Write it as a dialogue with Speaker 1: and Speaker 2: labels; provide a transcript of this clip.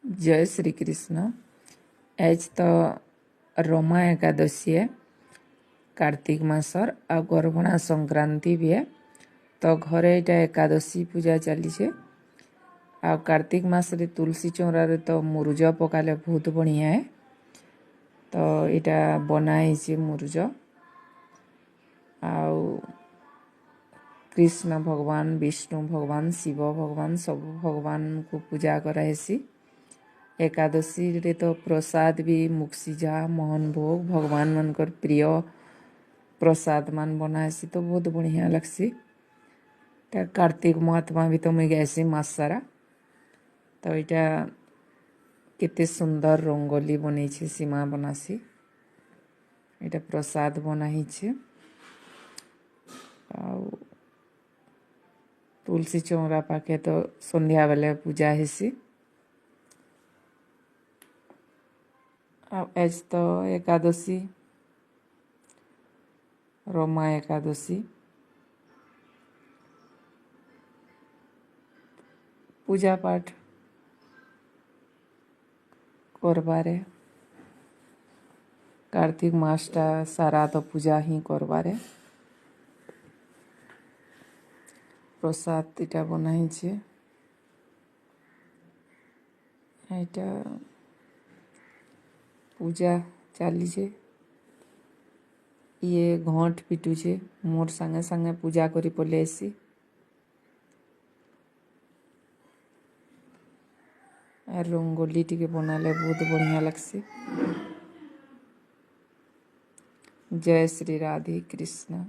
Speaker 1: जय श्री कृष्ण। आज तो रमा एकादशी है, कार्तिक मासर आ गर्भणा संक्रांति भी है। तो घरे इटा एकादशी पूजा चलीचे। आ कार्तिक मासरे तुलसी चौरारे तो मुरुज पकाले बहुत बढ़िया है। तो इटा बनाई मुरुज आउ कृष्ण भगवान, विष्णु भगवान, शिव भगवान सब भगवान को पूजा कराहेसी। एकादशी रे तो प्रसाद भी मुक्सिजा मोहन भोग भगवान मनकर प्रिय प्रसाद मान बनासी तो बहुत बढ़िया लगसी। कार्तिक महात्मा भी तो मुझे गैसी मास सारा। तो यहाँ केते सुंदर रंगोली बनी सीमा बनासी। यहाँ प्रसाद बनाई तुलसी चौरा पाखे तो संध्या बेले पूजा हेसी। आज तो एकादशी, रमा एकादशी पूजा पाठ करबारे। कार्तिक मासटा सारा तो पूजा ही करबारे। प्रसाद इटा बनाई इटा पूजा चलीचे। ये घंट पिटुचे, मोर संगे संगे पूजा करी पलेसी। रंगोली टिके बनाले बहुत बढ़िया लगसी। जय श्री राधे कृष्ण।